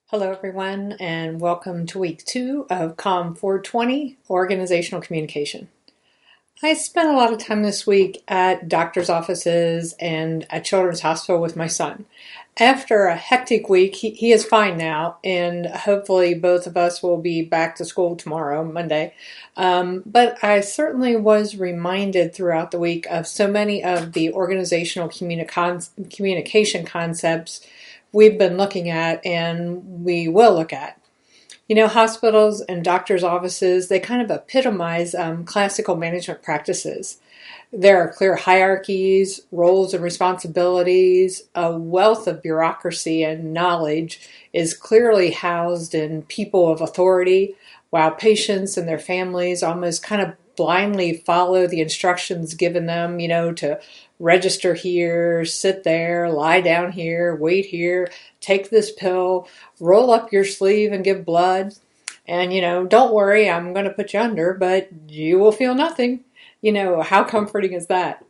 Hello, everyone, and welcome to week 2 of COM 420 Organizational Communication. I spent a lot of time this week at doctor's offices and at Children's Hospital with my son. After a hectic week, he is fine now, and hopefully both of us will be back to school tomorrow, Monday. But I certainly was reminded throughout the week of so many of the organizational communication concepts we've been looking at and we will look at. Hospitals and doctors' offices, they kind of epitomize classical management practices. There are clear hierarchies, roles and responsibilities, a wealth of bureaucracy and knowledge is clearly housed in people of authority, while patients and their families almost kind of blindly follow the instructions given them, to register here, sit there, lie down here, wait here, take this pill, roll up your sleeve and give blood. And, don't worry, I'm going to put you under, but you will feel nothing. How comforting is that?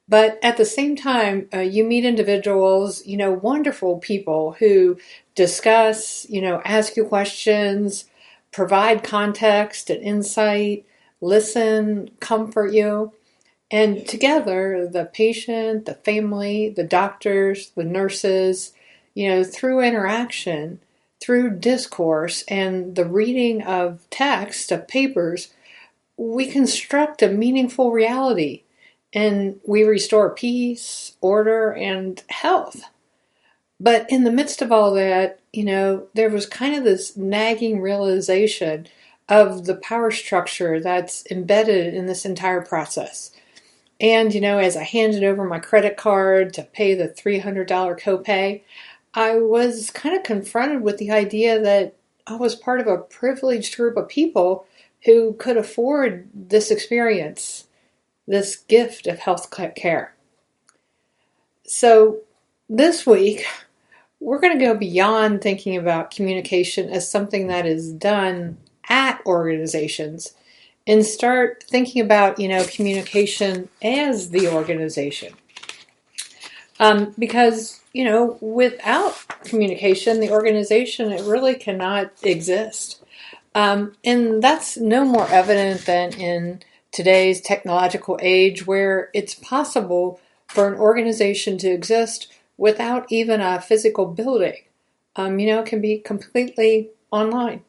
But at the same time, you meet individuals, wonderful people who discuss, ask you questions, provide context and insight, listen, comfort you. And together, the patient, the family, the doctors, the nurses, through interaction, through discourse, and the reading of text, of papers, we construct a meaningful reality and we restore peace, order, and health. But in the midst of all that, there was kind of this nagging realization of the power structure that's embedded in this entire process. And, as I handed over my credit card to pay the $300 copay, I was kind of confronted with the idea that I was part of a privileged group of people who could afford this experience, this gift of health care. So this week, we're going to go beyond thinking about communication as something that is done at organizations and start thinking about, communication as the organization. Because, without communication, the organization, it really cannot exist. And that's no more evident than in today's technological age where it's possible for an organization to exist without even a physical building. It can be completely online.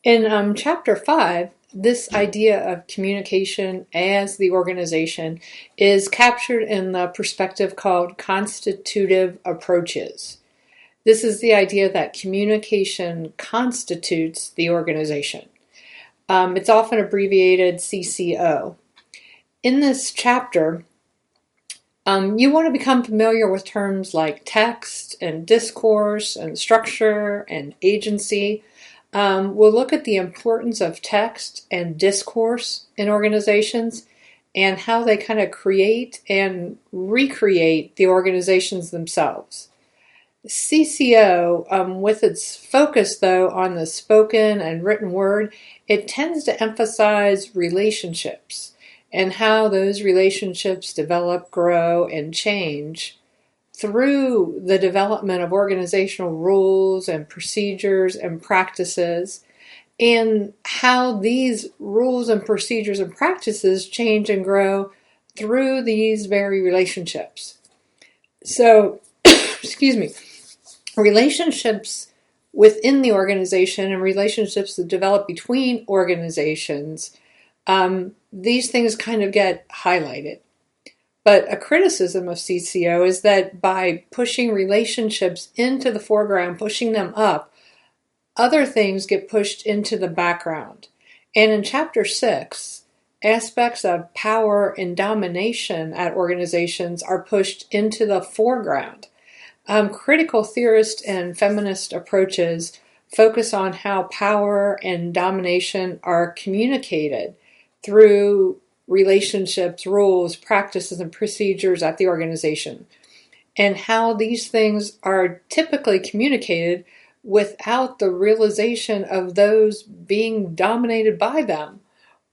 In Chapter 5, this idea of communication as the organization is captured in the perspective called constitutive approaches. This is the idea that communication constitutes the organization. It's often abbreviated CCO. In this chapter, you want to become familiar with terms like text and discourse and structure and agency. We'll look at the importance of text and discourse in organizations and how they kind of create and recreate the organizations themselves. CCO, with its focus, though, on the spoken and written word, it tends to emphasize relationships and how those relationships develop, grow, and change through the development of organizational rules and procedures and practices, and how these rules and procedures and practices change and grow through these very relationships. So, excuse me. Relationships within the organization and relationships that develop between organizations, these things kind of get highlighted. But a criticism of CCO is that by pushing relationships into the foreground, pushing them up, other things get pushed into the background. And in Chapter 6, aspects of power and domination at organizations are pushed into the foreground. Critical theorist and feminist approaches focus on how power and domination are communicated through relationships, rules, practices, and procedures at the organization, and how these things are typically communicated without the realization of those being dominated by them,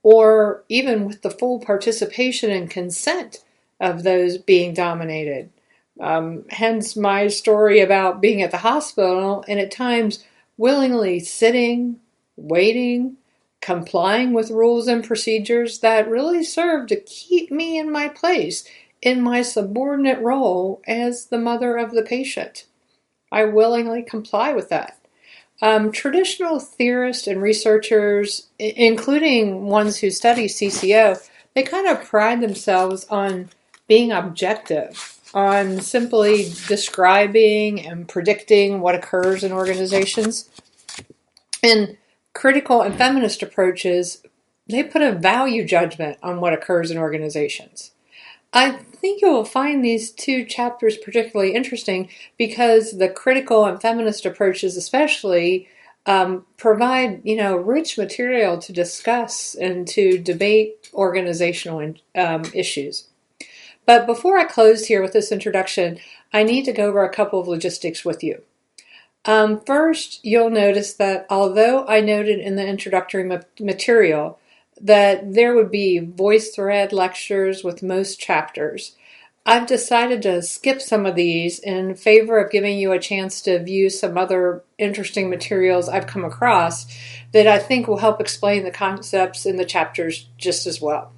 or even with the full participation and consent of those being dominated. Hence my story about being at the hospital and at times willingly sitting, waiting, complying with rules and procedures that really serve to keep me in my place in my subordinate role as the mother of the patient. I willingly comply with that. Traditional theorists and researchers, including ones who study CCO, they kind of pride themselves on being objective, on simply describing and predicting what occurs in organizations. And critical and feminist approaches, they put a value judgment on what occurs in organizations. I think you will find these two chapters particularly interesting because the critical and feminist approaches especially provide, rich material to discuss and to debate organizational issues. But before I close here with this introduction, I need to go over a couple of logistics with you. First, you'll notice that although I noted in the introductory material that there would be VoiceThread lectures with most chapters, I've decided to skip some of these in favor of giving you a chance to view some other interesting materials I've come across that I think will help explain the concepts in the chapters just as well.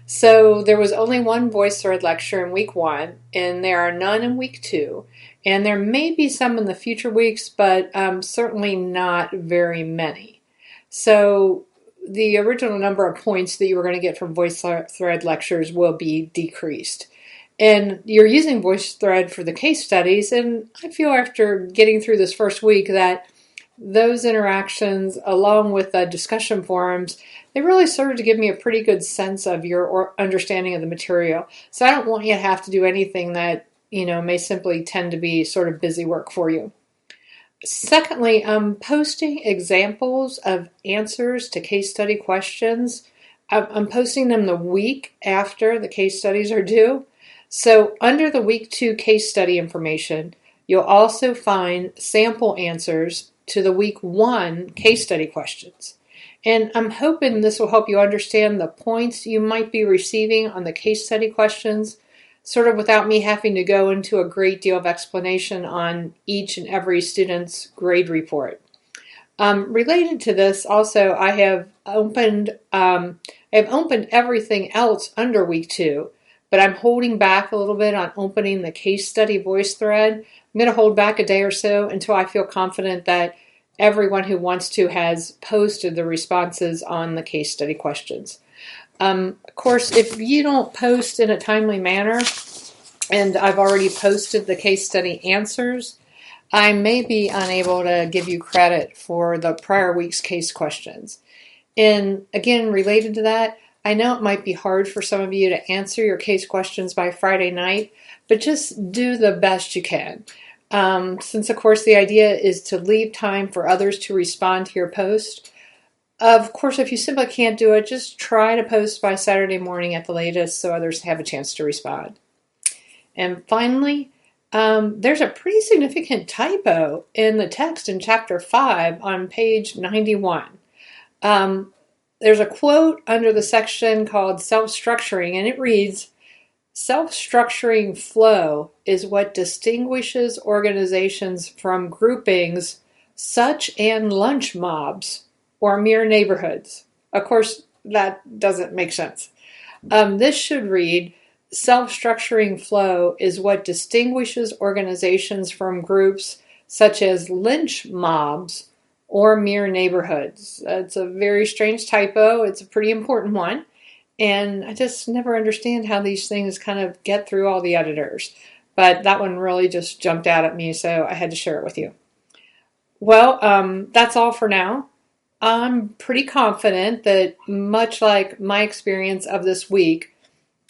So there was only one VoiceThread lecture in week 1, and there are none in week 2, and there may be some in the future weeks, but certainly not very many. So the original number of points that you were going to get from VoiceThread lectures will be decreased. And you're using VoiceThread for the case studies, and I feel after getting through this first week that those interactions, along with the discussion forums, they really serve to give me a pretty good sense of your understanding of the material. So I don't want you to have to do anything that, may simply tend to be sort of busy work for you. Secondly, I'm posting examples of answers to case study questions. I'm posting them the week after the case studies are due. So under the week 2 case study information, you'll also find sample answers to the week 1 case study questions. And I'm hoping this will help you understand the points you might be receiving on the case study questions, sort of without me having to go into a great deal of explanation on each and every student's grade report. Related to this, also, I have opened everything else under week 2, but I'm holding back a little bit on opening the case study VoiceThread. I'm going to hold back a day or so until I feel confident that everyone who wants to has posted the responses on the case study questions. Of course, if you don't post in a timely manner, and I've already posted the case study answers, I may be unable to give you credit for the prior week's case questions. And again, related to that, I know it might be hard for some of you to answer your case questions by Friday night, but just do the best you can. Since, of course, the idea is to leave time for others to respond to your post. Of course, if you simply can't do it, just try to post by Saturday morning at the latest so others have a chance to respond. And finally, there's a pretty significant typo in the text in Chapter 5 on page 91. There's a quote under the section called Self-Structuring, and it reads, "Self-structuring flow is what distinguishes organizations from groupings such as lunch mobs or mere neighborhoods." Of course, that doesn't make sense. This should read, "Self-structuring flow is what distinguishes organizations from groups such as lynch mobs or mere neighborhoods." It's a very strange typo. It's a pretty important one. And I just never understand how these things kind of get through all the editors. But that one really just jumped out at me, so I had to share it with you. Well, that's all for now. I'm pretty confident that, much like my experience of this week,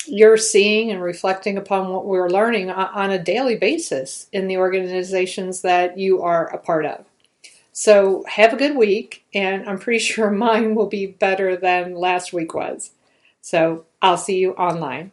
you're seeing and reflecting upon what we're learning on a daily basis in the organizations that you are a part of. So have a good week, and I'm pretty sure mine will be better than last week was. So I'll see you online.